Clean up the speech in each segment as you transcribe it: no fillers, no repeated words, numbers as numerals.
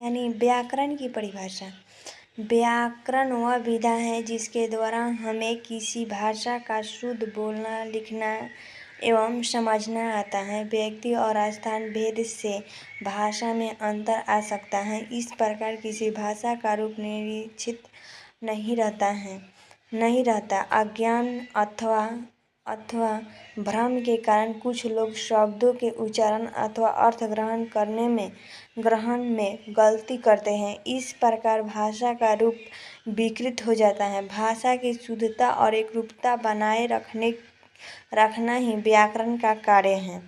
यानी व्याकरण की परिभाषा। व्याकरण वह विधा है जिसके द्वारा हमें किसी भाषा का शुद्ध बोलना, लिखना एवं समझना आता है। व्यक्ति और स्थान भेद से भाषा में अंतर आ सकता है। इस प्रकार किसी भाषा का रूप निश्चित नहीं रहता। अज्ञान अथवा भ्रम के कारण कुछ लोग शब्दों के उच्चारण अथवा अर्थ ग्रहण में गलती करते हैं। इस प्रकार भाषा का रूप विकृत हो जाता है। भाषा की शुद्धता और एकरूपता बनाए रखना ही व्याकरण का कार्य है।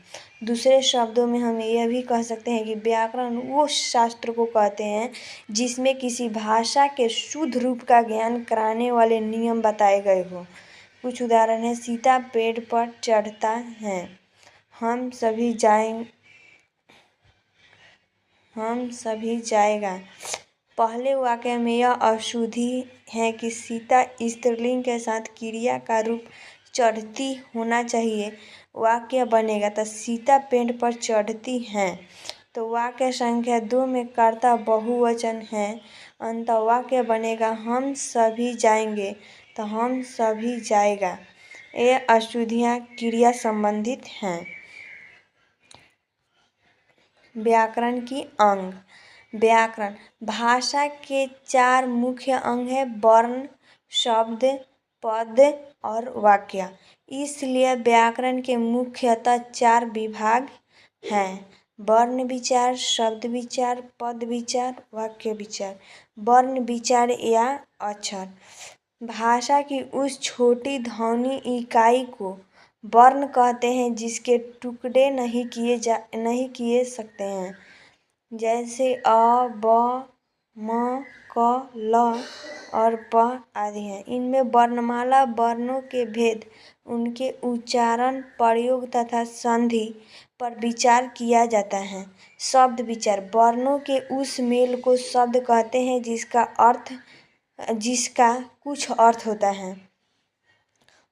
दूसरे शब्दों में हम यह भी कह सकते हैं कि व्याकरण वो शास्त्र को कहते हैं जिसमें किसी भाषा के शुद्ध रूप का ज्ञान कराने वाले नियम बताए गए हो। कुछ उदाहरण है। सीता पेड़ पर चढ़ता है, हम सभी जाएगा। पहले वाक्य में यह अशुद्धि है कि सीता स्त्रीलिंग के साथ क्रिया का रूप चढ़ती होना चाहिए। वाक्य बनेगा तो सीता पेड़ पर चढ़ती हैं। तो वाक्य संख्या 2 में कर्ता बहुवचन है। अंत वाक्य बनेगा हम सभी जाएंगे तो हम सभी जाएगा। ये अशुद्धियाँ क्रिया संबंधित हैं। व्याकरण की अंग। व्याकरण भाषा के 4 मुख्य अंग हैं: वर्ण, शब्द, पद और वाक्य। इसलिए व्याकरण के मुख्यतः 4 विभाग हैं: वर्ण विचार, शब्द विचार, पद विचार, वाक्य विचार। वर्ण विचार या अक्षर भाषा की उस छोटी ध्वनि इकाई को वर्ण कहते हैं जिसके टुकड़े नहीं किए सकते हैं, जैसे अ, ब, म, क, ल और प आदि हैं। इनमें वर्णमाला वर्णों के भेद, उनके उच्चारण, प्रयोग तथा संधि पर विचार किया जाता है। शब्द विचार वर्णों के उस मेल को शब्द कहते हैं जिसका कुछ अर्थ होता है।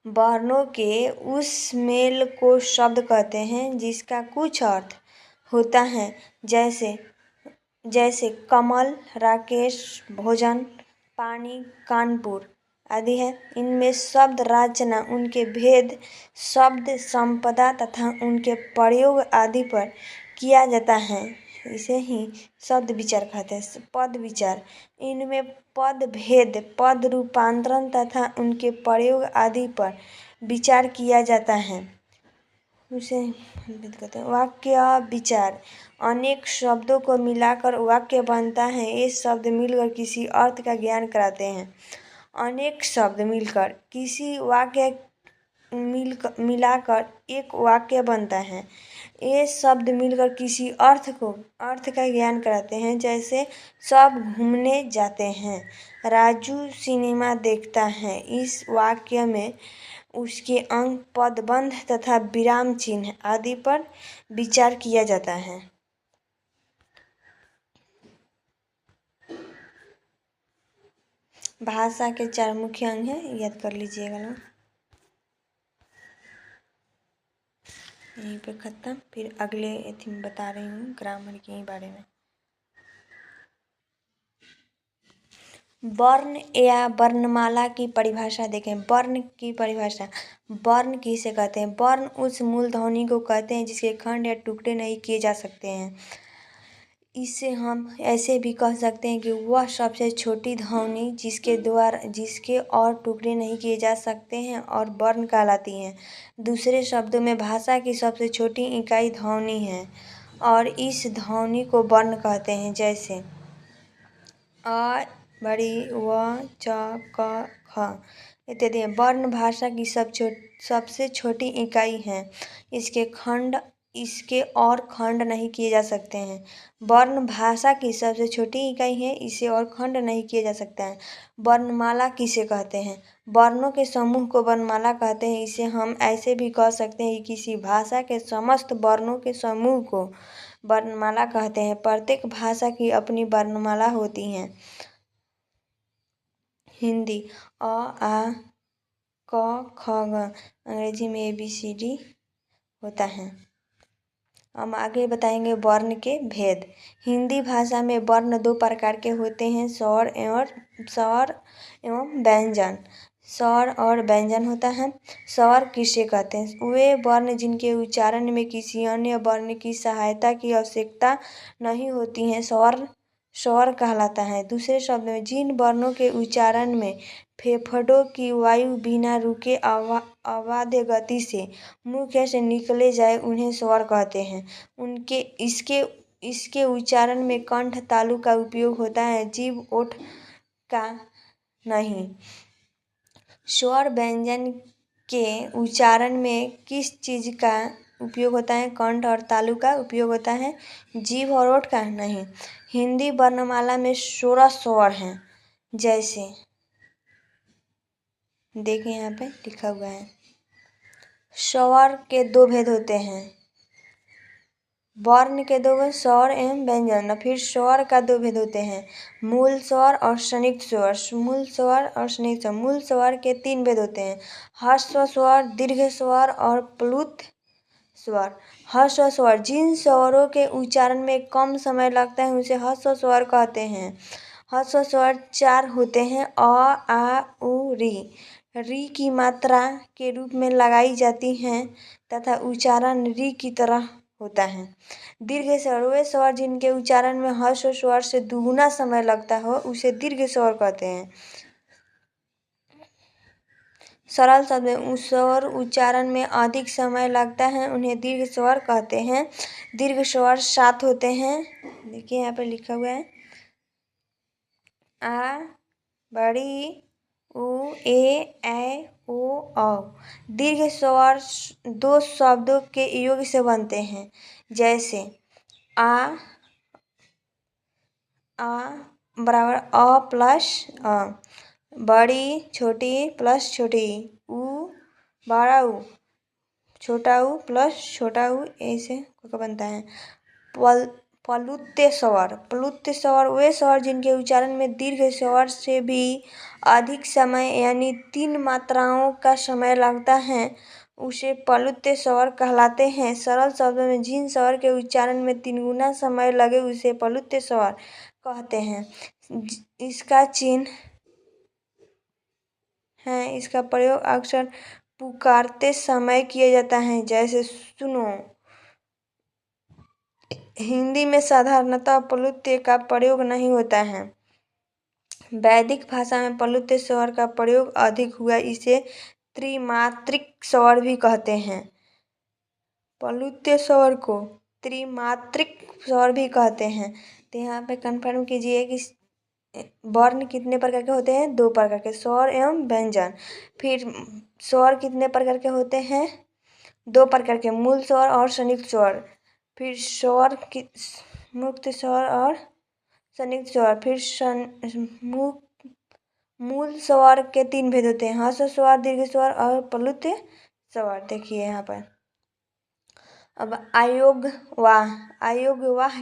वर्णों के उस मेल को शब्द कहते हैं जिसका कुछ अर्थ होता है, जैसे कमल, राकेश, भोजन, पानी, कानपुर आदि है। इनमें शब्द रचना, उनके भेद, शब्द संपदा तथा उनके प्रयोग आदि पर किया जाता है। इसे ही शब्द विचार कहते हैं। पद विचार इनमें पद भेद, पद रूपांतरण तथा उनके प्रयोग आदि पर विचार किया जाता है। उसे कहते हैं। वाक्य विचार अनेक शब्दों को मिलाकर वाक्य बनता है। ये शब्द मिलकर किसी अर्थ का ज्ञान कराते हैं। अनेक शब्द मिलकर किसी वाक्य मिलाकर एक वाक्य बनता है। ये शब्द मिलकर किसी अर्थ का ज्ञान कराते हैं। जैसे सब घूमने जाते हैं, राजू सिनेमा देखता है। इस वाक्य में उसके अंग, पदबंध तथा विराम चिन्ह आदि पर विचार किया जाता है। भाषा के 4 मुख्य अंग हैं, याद कर लीजिएगा लोग। यहीं पे खत्म। फिर अगले एथी में बता रही हूँ ग्रामर के बारे में। वर्ण या वर्णमाला की परिभाषा देखें। वर्ण की परिभाषा। वर्ण किसे कहते हैं? वर्ण उस मूल ध्वनि को कहते हैं जिसके खंड या टुकड़े नहीं किए जा सकते हैं। इसे हम ऐसे भी कह सकते हैं कि वह सबसे छोटी ध्वनि जिसके और टुकड़े नहीं किए जा सकते हैं और वर्ण कहलाती हैं। दूसरे शब्दों में भाषा की सबसे छोटी इकाई ध्वनि है और इस ध्वनि को वर्ण कहते हैं। जैसे अ, बड़ी, व, च, क, ख इत्यादि। वर्ण भाषा की सबसे छोटी इकाई है। इसके और खंड नहीं किए जा सकते हैं। वर्ण भाषा की सबसे छोटी इकाई है, इसे और खंड नहीं किए जा सकता है। वर्णमाला किसे कहते हैं? वर्णों के समूह को वर्णमाला कहते हैं। इसे हम ऐसे भी कह सकते हैं कि किसी भाषा के समस्त वर्णों के समूह को वर्णमाला कहते हैं। प्रत्येक भाषा की अपनी वर्णमाला होती है। हिंदी अ, आ, क, ख, ग। अंग्रेजी में ABCD होता है। हम आगे बताएंगे वर्ण के भेद। हिंदी भाषा में वर्ण दो प्रकार के होते हैं, स्वर एवं व्यंजन। स्वर और व्यंजन होता है। स्वर किसे कहते हैं? वे वर्ण जिनके उच्चारण में किसी अन्य वर्ण की सहायता की आवश्यकता नहीं होती है, स्वर कहलाता है। दूसरे शब्द में जिन वर्णों के उच्चारण में फेफड़ों की वायु बिना रुके अबाध गति से मुख से निकले जाए उन्हें स्वर कहते हैं। इसके उच्चारण में कंठ तालु का उपयोग होता है, जीभ ओठ का नहीं। स्वर व्यंजन के उच्चारण में किस चीज का उपयोग होता है? कंठ और तालु का उपयोग होता है, जीभ और ओठ का नहीं। हिंदी वर्णमाला में 16 स्वर हैं। जैसे देखिए यहाँ पे लिखा हुआ है। स्वर के दो भेद होते हैं। वर्ण के दो भेद, स्वर एवं व्यंजन। फिर स्वर का दो भेद होते हैं, मूल स्वर और संयुक्त स्वर। मूल स्वर और संयुक्त स्वर। मूल स्वर के 3 भेद होते हैं, ह्रस्व स्वर, दीर्घ स्वर और प्लुत स्वर। ह्रस्व स्वर जिन स्वरों के उच्चारण में कम समय लगता है उसे ह्रस्व स्वर कहते हैं। ह्रस्व स्वर 4 होते हैं, अ, आ, उ, री की मात्रा के रूप में लगाई जाती हैं तथा उच्चारण री की तरह होता है। दीर्घ स्वर वे स्वर जिनके उच्चारण में ह्रस्व स्वर से दुगुना समय लगता हो उसे दीर्घ स्वर कहते हैं। सरल शब्द में स्वर उच्चारण में अधिक समय लगता है उन्हें दीर्घ स्वर कहते हैं। दीर्घ स्वर 7 होते हैं। देखिए यहाँ पे लिखा हुआ है, आ, बड़ी, उ, ए, ऐ, ओ, औ। दीर्घ स्वर 2 शब्दों के योग से बनते हैं। जैसे आ बराबर अ प्लस अ, बड़ी छोटी प्लस छोटी, उ बड़ा उ, छोटा उ प्लस छोटा उ, ऐसे बनता है। प्लुत्य स्वर वे स्वर जिनके उच्चारण में दीर्घ स्वर से भी अधिक समय यानी 3 मात्राओं का समय लगता है उसे प्लुत्य स्वर कहलाते हैं। सरल शब्दों में जिन स्वर के उच्चारण में 3 गुना समय लगे उसे प्लुत्य स्वर कहते हैं। इसका चिन्ह है, इसका प्रयोग अक्सर पुकारते समय किया जाता है, जैसे सुनो। हिंदी में साधारणतः प्लुत्य का प्रयोग नहीं होता है। वैदिक भाषा में प्लुत्य स्वर का प्रयोग अधिक हुआ, इसे त्रिमात्रिक स्वर भी कहते हैं। प्लुत्य स्वर को त्रिमात्रिक स्वर भी कहते हैं। तो यहाँ पे कंफर्म कीजिए कि वर्ण कितने प्रकार के होते हैं? 2 प्रकार के, स्वर एवं व्यंजन। फिर स्वर कितने प्रकार के होते हैं? 2 प्रकार के, मूल स्वर और संयुक्त स्वर। फिर स्वर की मुक्त स्वर और संयुक्त स्वर। फिर मूल स्वर के 3 भेद होते हैं, ह्रस्व स्वर, दीर्घ स्वर और प्लुत्य स्वर। देखिए यहाँ पर। अब आयोगवाह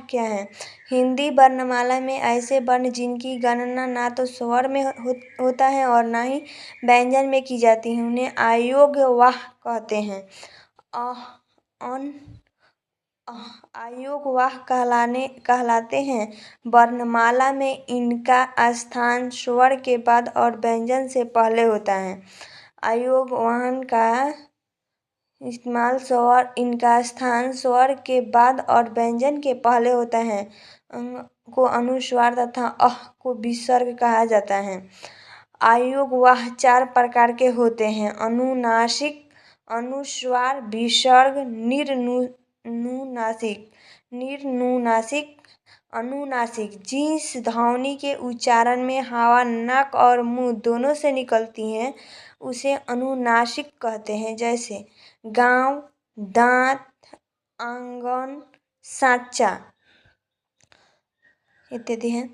क्या है? हिंदी वर्णमाला में ऐसे वर्ण जिनकी गणना ना तो स्वर में होता है और ना ही व्यंजन में की जाती है उन्हें आयोगवाह कहते हैं। आयोगवाह कहलाते हैं। वर्णमाला में इनका स्थान स्वर के बाद और व्यंजन से पहले होता है। आयोगवाह का इस्तेमाल स्वर इनका स्थान स्वर के बाद और व्यंजन के पहले होता है। को अनुस्वार तथा अह को विसर्ग कहा जाता है। आयोगवाह 4 प्रकार के होते हैं, अनुनासिक, अनुस्वार, विसर्ग, निर्नुनासिक। अनुनासिक जिस ध्वनि के उच्चारण में हवा नाक और मुंह दोनों से निकलती है उसे अनुनासिक कहते हैं, जैसे गांव, दांत, आंगन, सांचा इत्यादि हैं।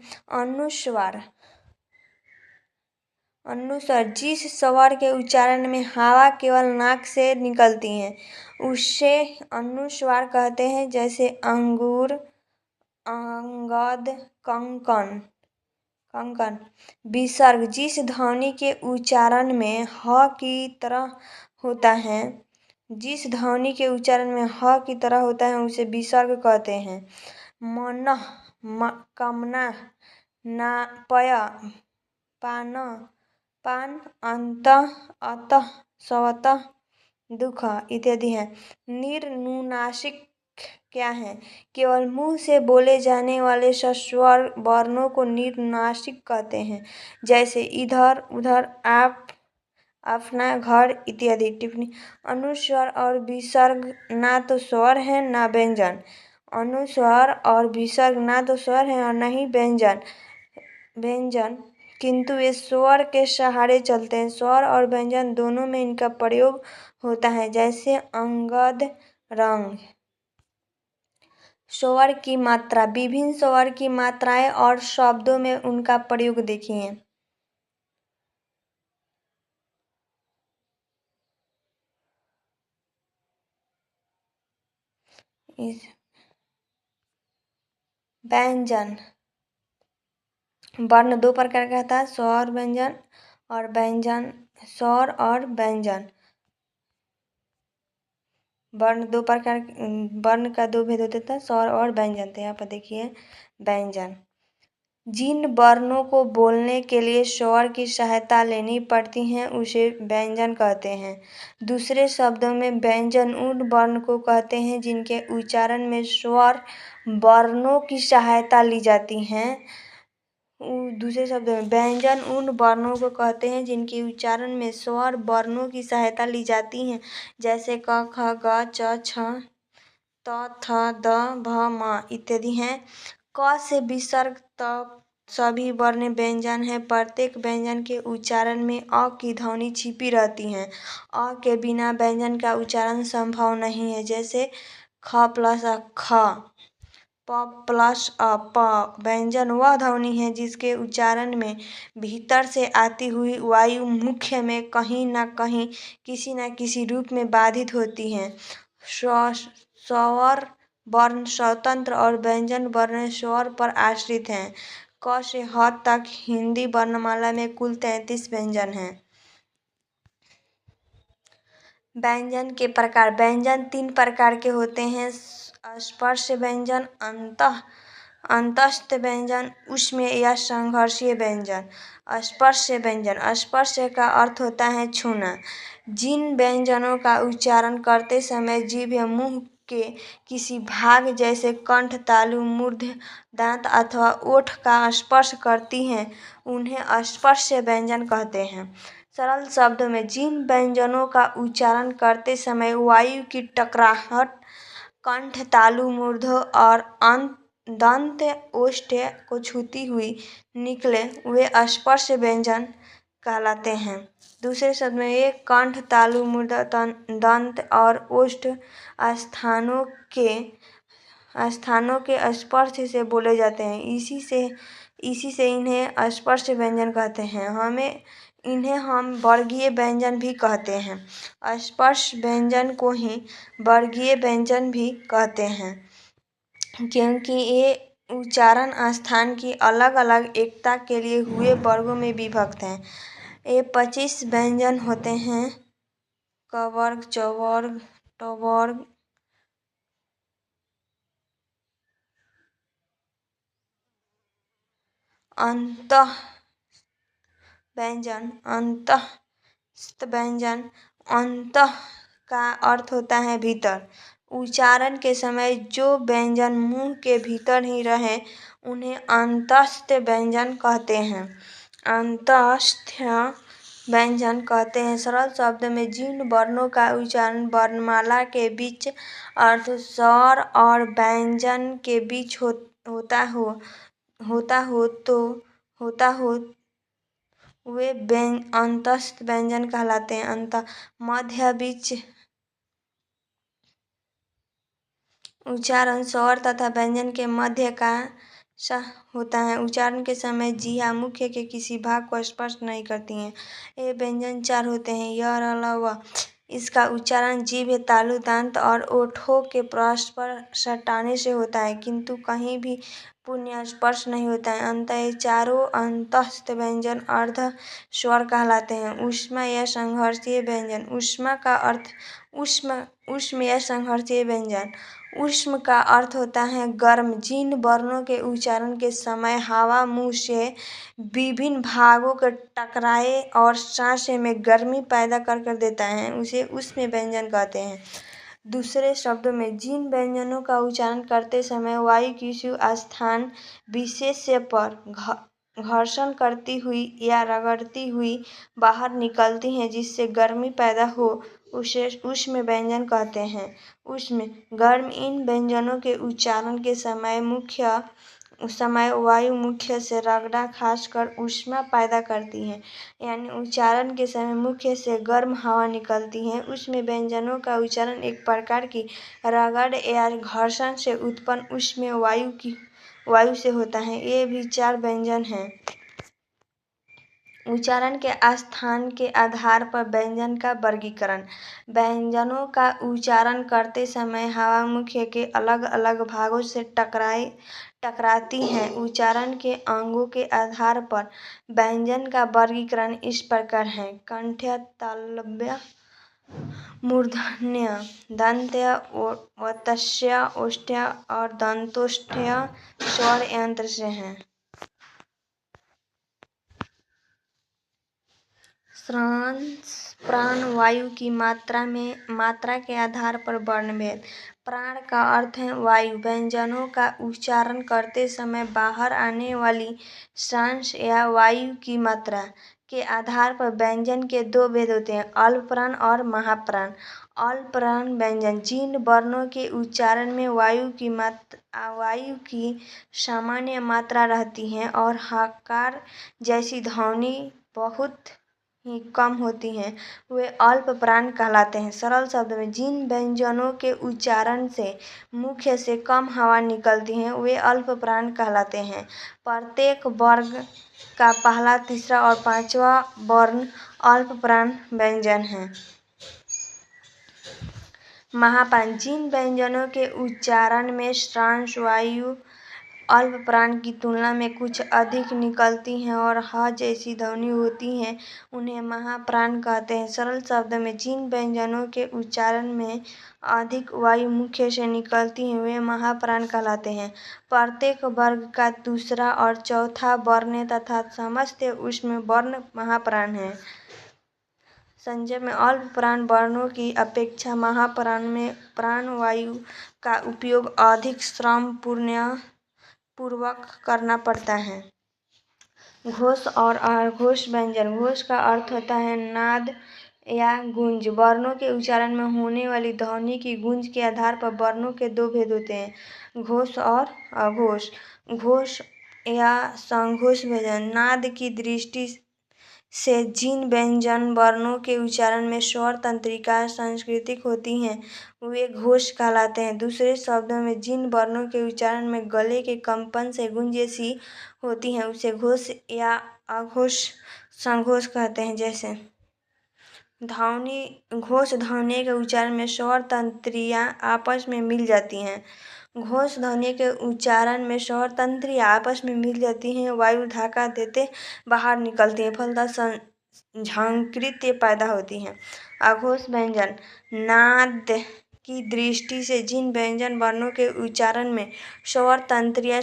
अनुस्वार जिस स्वर के उच्चारण में हवा केवल नाक से निकलती है उसे अनुस्वार कहते हैं, जैसे अंगूर, अंगद, कंकन। विसर्ग जिस ध्वनि के उच्चारण में ह की तरह होता है जिस ध्वनि के उच्चारण में ह की तरह होता है उसे विसर्ग कहते हैं। मनः, कामना, ना, पय, पान, पान, अंतः, अतः, स्वतः, दुख इत्यादि हैं। निर्नुनासिक क्या है? केवल मुंह से बोले जाने वाले सस्वर वर्णों को निर्नुनासिक कहते हैं, जैसे इधर, उधर, आप, अपना, घर इत्यादि। टिप्पणी: अनुस्वर और विसर्ग ना तो स्वर है ना व्यंजन। अनुस्वर और विसर्ग ना तो स्वर है और न ही व्यंजन, किंतु वे स्वर के सहारे चलते हैं। स्वर और व्यंजन दोनों में इनका प्रयोग होता है, जैसे अंगद, रंग। स्वर की मात्रा: विभिन्न स्वर की मात्राएं और शब्दों में उनका प्रयोग देखिए। व्यंजन: वर्ण दो प्रकार का था, स्वर व्यंजन और व्यंजन। स्वर और व्यंजन वर्ण दो प्रकार, वर्ण का दो भेद होता था, स्वर और व्यंजन। तो यहाँ पर देखिए व्यंजन: जिन वर्णों को बोलने के लिए स्वर की सहायता लेनी पड़ती है उसे व्यंजन कहते हैं। दूसरे शब्दों में व्यंजन उन वर्ण को कहते हैं जिनके उच्चारण में स्वर वर्णों की सहायता ली जाती है। दूसरे शब्दों में व्यंजन उन वर्णों को कहते हैं जिनके उच्चारण में स्वर वर्णों की सहायता ली जाती है, जैसे क, ख, ग, च, छ, त, थ, द, भ, म इत्यादि हैं। क से विसर्ग तक सभी वर्ण व्यंजन हैं। प्रत्येक व्यंजन के उच्चारण में अ की ध्वनि छिपी रहती है। अ के बिना व्यंजन का उच्चारण संभव नहीं है, जैसे ख प्लस अ ख, प प्लस अ प। व्यंजन वह ध्वनि है जिसके उच्चारण में भीतर से आती हुई वायु मुख्य में कहीं न कहीं किसी न किसी रूप में बाधित होती है। स्वर वर्ण स्वतंत्र और व्यंजन वर्ण स्वर पर आश्रित हैं। क से ह तक हिंदी वर्णमाला में कुल 33 व्यंजन हैं। व्यंजन के प्रकार: व्यंजन 3 प्रकार के होते हैं: स्पर्श व्यंजन, अंतस्थ व्यंजन, ऊष्म या संघर्षीय व्यंजन। स्पर्श व्यंजन: स्पर्श का अर्थ होता है छूना। जिन व्यंजनों का उच्चारण करते समय जीभ या मुंह के किसी भाग जैसे कंठ, तालु, मूर्धा, दांत अथवा ओठ का स्पर्श करती हैं उन्हें स्पर्श व्यंजन कहते हैं। सरल शब्दों में, जिन व्यंजनों का उच्चारण करते समय वायु की टकराहट कंठ, तालु, मूर्धा और दंत ओष्ठ को छूती हुई निकले, वे स्पर्श व्यंजन कहलाते हैं। दूसरे शब्द में ये कंठ, तालु, मूर्धा, दंत और ओष्ठ स्थानों के स्पर्श से बोले जाते हैं। इसी से इन्हें स्पर्श व्यंजन कहते हैं। इन्हें हम वर्गीय व्यंजन भी कहते हैं। स्पर्श व्यंजन को ही वर्गीय व्यंजन भी कहते हैं, क्योंकि ये उच्चारण स्थान की अलग अलग एकता के लिए हुए वर्गों में विभक्त हैं। ये 25 व्यंजन होते हैं: क वर्ग, च वर्ग, ट वर्ग, अंतः व्यंजन, अंतस्थ व्यंजन। अंतः का अर्थ होता है भीतर। उच्चारण के समय जो व्यंजन मुंह के भीतर ही रहे उन्हें अंतस्थ व्यंजन कहते हैं। अंतस्थ व्यंजन कहते हैं। सरल शब्द में, जिन वर्णों का उच्चारण वर्णमाला के बीच अर्थात स्वर और व्यंजन के बीच होता हो वे अंतस्थ व्यंजन कहलाते हैं। अंत मध्य बीच उच्चारण स्वर तथा व्यंजन के मध्य का होता है। उच्चारण के समय जीहा मुख्य के किसी भाग को स्पर्श नहीं करती हैं। ये व्यंजन 4 होते हैं: य, र, ल, व। इसका उच्चारण जीभ, तालु, दांत और ओठों के परस्पर सटाने से होता है, किंतु कहीं भी पुण्य स्पर्श नहीं होता है। अतः ये चारों अंतस्थ व्यंजन अर्ध स्वर कहलाते हैं। ऊष्मा या संघर्षीय व्यंजन। ऊष्मा का अर्थ ऊष्म या संघर्षीय व्यंजन। ऊष्म का अर्थ होता है गर्म। जिन वर्णों के उच्चारण के समय हवा मुंह से विभिन्न भागों के टकराए और सांस में गर्मी पैदा कर देता है, उसे ऊष्म व्यंजन कहते हैं। दूसरे शब्दों में, जिन व्यंजनों का उच्चारण करते समय वायु किसी स्थान विशेष पर घर्षण करती हुई या रगड़ती हुई बाहर निकलती है जिससे गर्मी पैदा हो, उसे ऊष्म व्यंजन कहते हैं। ऊष्म गर्म। इन व्यंजनों के उच्चारण के समय वायु मुख्य से रगड़ा खासकर ऊष्मा पैदा करती है, यानी उच्चारण के समय मुख्य से गर्म हवा निकलती है। ऊष्म व्यंजनों का उच्चारण एक प्रकार की रगड़ या घर्षण से उत्पन्न ऊष्म वायु से होता है। ये भी 4 व्यंजन हैं। उच्चारण के स्थान के आधार पर व्यंजन का वर्गीकरण। व्यंजनों का उच्चारण करते समय हवा मुख्य के अलग अलग भागों से टकराती है। उच्चारण के अंगों के आधार पर व्यंजन का वर्गीकरण इस प्रकार है: कंठ्य, तालव्य, मूर्धन्य, दंत्य, वत्स्य, ओष्ठ्य और दंतोष्ठ्य स्वर यंत्र से हैं। श्वास प्राण वायु की मात्रा के आधार पर वर्णभेद। प्राण का अर्थ है वायु। व्यंजनों का उच्चारण करते समय बाहर आने वाली सांस या वायु की मात्रा के आधार पर व्यंजन के 2 भेद होते हैं: अल्प प्राण और महाप्राण। अल्प प्राण व्यंजन जिन वर्णों के उच्चारण में वायु की सामान्य मात्रा रहती है और हकार जैसी ध्वनि बहुत ही कम होती हैं, वे अल्प प्राण कहलाते हैं। सरल शब्द में, जिन व्यंजनों के उच्चारण से मुख्य से कम हवा निकलती है, वे अल्प प्राण कहलाते हैं। प्रत्येक वर्ग का पहला, तीसरा और 5वां वर्ण अल्प प्राण व्यंजन हैं। महाप्राण जिन व्यंजनों के उच्चारण में श्वास वायु अल्प प्राण की तुलना में कुछ अधिक निकलती हैं और ह जैसी ध्वनि होती है, उन्हें महाप्राण कहते हैं। सरल शब्द में, जिन व्यंजनों के उच्चारण में अधिक वायु मुख्य से निकलती है, वे महाप्राण कहलाते हैं। प्रत्येक वर्ग का दूसरा और चौथा वर्ण तथा समस्त ऊष्म वर्ण महाप्राण हैं। संक्षेप में, अल्प प्राण वर्णों की अपेक्षा महाप्राण में प्राणवायु का उपयोग अधिक श्रम पूर्वक करना पड़ता है। घोष और अघोष व्यंजन। घोष का अर्थ होता है नाद या गूंज। वर्णों के उच्चारण में होने वाली ध्वनि की गूंज के आधार पर वर्णों के 2 भेद होते हैं: घोष और अघोष। घोष या संघोष व्यंजन नाद की दृष्टि से जिन व्यंजन वर्णों के उच्चारण में स्वर तंत्रिका सांस्कृतिक होती हैं, वे घोष कहलाते हैं। दूसरे शब्दों में, जिन वर्णों के उच्चारण में गले के कंपन से गूंज जैसी होती हैं, उसे घोष या अघोष संघोष कहते हैं। जैसे घोष ध्वनि के उच्चारण में स्वर तंत्रियां आपस में मिल जाती हैं। घोष ध्वनि के उच्चारण में स्वर तंत्रियां आपस में मिल जाती हैं, वायु धक्का देते बाहर निकलती है, फलतः झंकृति पैदा होती है। अघोष व्यंजन नाद की दृष्टि से जिन व्यंजन वर्णों के उच्चारण में स्वर तंत्रियां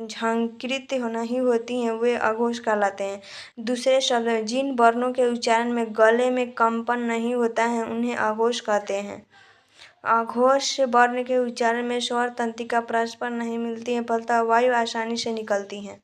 झंकृत नहीं होती हैं, वे अघोष कहलाते हैं। दूसरे शब्द में, जिन वर्णों के उच्चारण में गले में कंपन नहीं होता है, उन्हें अघोष कहते हैं। अघोष वर्ण के उच्चारण में स्वर तंत्रिका परस्पर नहीं मिलती है, फलतः वायु आसानी से निकलती है।